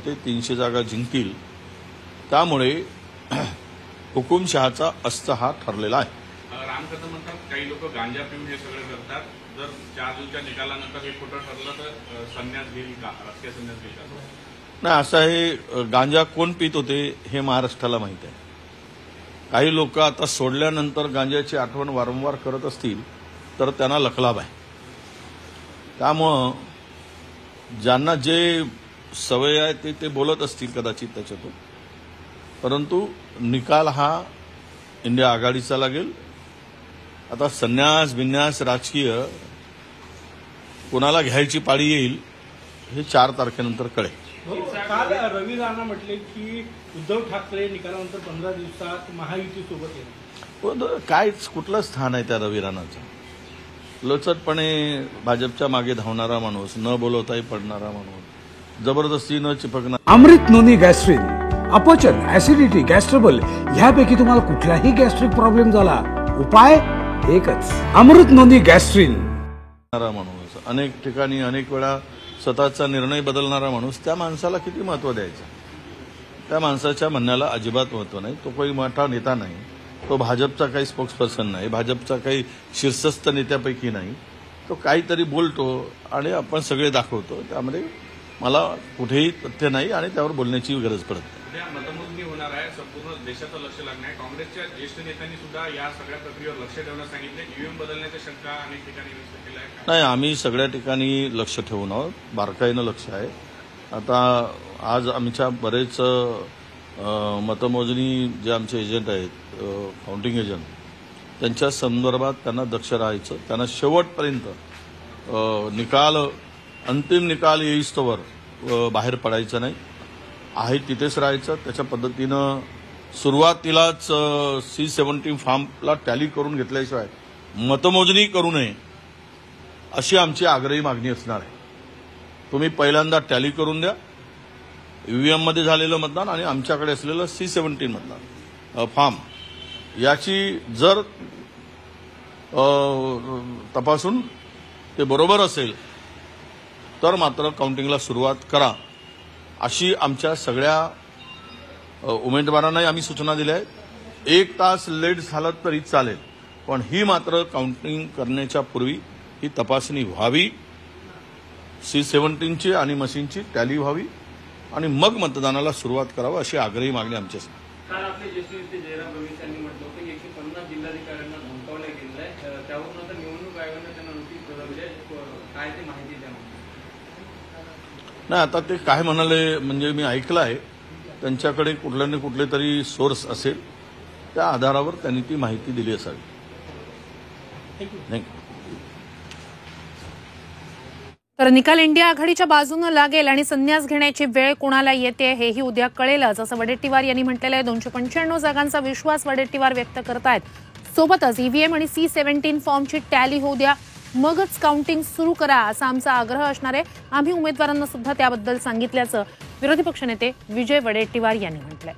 ते 300 जागा जिंकतील। त्यामुळे हुकुमशहाचा अस्त हा ठरलेला आहे। राम कदम म्हणतात काही लोक गांजा पिऊन हे सगळं करतात, जर 4 जूनच्या निकालानंतर हे खोटं ठरलं तर संन्यास घेईल का, राजकीय संन्यास घेईल का? नाही, असं आहे, गांजा कोण पित होते हे महाराष्ट्राला माहित आहे। काही लोक आता सोडल्यानंतर गांजाची आठवण वारंवार करत असतील तर त्यांना लखलाभ आहे। त्यामुळं ज्यांना जे सवय आहे ते बोलत असतील कदाचित त्याच्यातून, परंतु निकाल हा इंडिया आघाडीचा लागेल। आता संन्यास बिन्यास राजकीय कोणाला घ्यायची पाळी येईल हे 4 तारखेनंतर कळेल। काल रवी राणा म्हटले की उद्धव ठाकरे निकालानंतर 15 दिवसात महायुतीसोबत येईल। काय कुठलं स्थान आहे त्या रवी राणाचं? लचतपणे भाजपच्या मागे धावणारा माणूस, न बोलवताही पडणारा माणूस, जबरदस्ती न चिपकणार। अमृत नोनी गॅस्ट्रिन, अपचन, ऍसिडिटी, गॅस्ट्रबल ह्यापैकी तुम्हाला कुठलाही गॅस्ट्रिक प्रॉब्लेम झाला, उपाय एकच, अमृत नोनी गॅस्ट्रिन। माणूस अनेक ठिकाणी अनेक वेळा स्वतःचा निर्णय बदलणारा माणूस, त्या माणसाला किती महत्व द्यायचं? त्या माणसाच्या म्हणण्याला अजिबात महत्व नाही। तो काही मोठा नेता नाही, तो भाजपचा काही स्पोक्सपर्सन नाही, भाजपचा काही शीर्षस्थ नेत्यापैकी नाही। तो काहीतरी बोलतो आणि आपण सगळे दाखवतो, त्यामध्ये मला कुठेही तथ्य नाही आणि त्यावर बोलण्याची गरज पडत नाही। उद्या मतमोजणी होणार आहे, संपूर्ण देशाचं लक्ष लागणार आहे। काँग्रेसच्या ज्येष्ठ नेत्यांनी सुद्धा या सगळ्या प्रक्रियेवर लक्ष ठेवण्यास सांगितले। ईव्हीएम बदलण्याच्या शंका अनेक ठिकाणी व्यक्त केल्या आहेत। नाही, आम्ही सगळ्या ठिकाणी लक्ष ठेवून आहोत, बारकाईनं लक्ष आहे। आता आज आमच्या बरेच मतमोजणी जे आमचे एजंट आहेत, काउंटिंग एजंट, त्यांच्या संदर्भात त्यांना दक्ष राहायचं, त्यांना शेवटपर्यंत अंतिम निकाल येईस्तोवर बाहेर पडायचं नाही, आहे तिथेच राहायचं। त्याच्या पद्धतीनं सुरुवातीलाच C-17 फॉर्मला टॅली करून घेतल्याशिवाय मतमोजणी करू नये अशी आमची आग्रही मागणी असणार आहे। तुम्ही पहिल्यांदा टॅली करून द्या, ईव्हीएम मध्ये झालेलं मतदान आणि आमच्याकडे असलेलं C-17 मतदान फॉर्म याची जर तपासून ते बरोबर असेल तर मात्र काउंटिंगला सुरुवात करा, अशी आमच्या सगळ्या उमेदवारांनाही आम्ही सूचना दिल्या आहेत। 1 तास लेट झालं तरी चालेल, पण ही मात्र काउंटिंग करण्याच्या पूर्वी ही तपासणी व्हावी, C-17ची आणि मशीनची टॅली व्हावी आणि मग मतदानाला सुरुवात करावं, अशी आग्रही मागणी आमच्यासाठी। काल आपले ज्येष्ठ नेते जयराम रमेश यांनी म्हटलं होतं की 150 जिल्हाधिकाऱ्यांना धमकावलं गेलेलं आहे, त्यावरून आता निवडणूक आयोगाने त्यांना नोटीस बजावली आहे, काय ते माहिती द्या? नाही, आता ते काय म्हणाले म्हणजे मी ऐकलं आहे, त्यांच्याकडे कुठल्या ना कुठले तरी सोर्स असेल, त्या आधारावर त्यांनी ती माहिती दिली असावी। थँक्यू। तर निकाल इंडिया आघाडीच्या बाजूने लागेल आणि संन्यास घेण्याची वेळ कोणाला येते हेही उद्या कळेलच, असं वडेट्टीवार यांनी म्हटलेलं आहे। 295 जागांचा विश्वास वडेट्टीवार व्यक्त करतायत। सोबतच ईव्हीएम आणि C-17 फॉर्मची टॅली होऊ द्या, मगच काउंटिंग सुरू करा, असा आमचा आग्रह असणार आहे। आम्ही उमेदवारांना सुद्धा त्याबद्दल सांगितल्याचं विरोधी पक्षनेते विजय वडेट्टीवार यांनी म्हटलंय।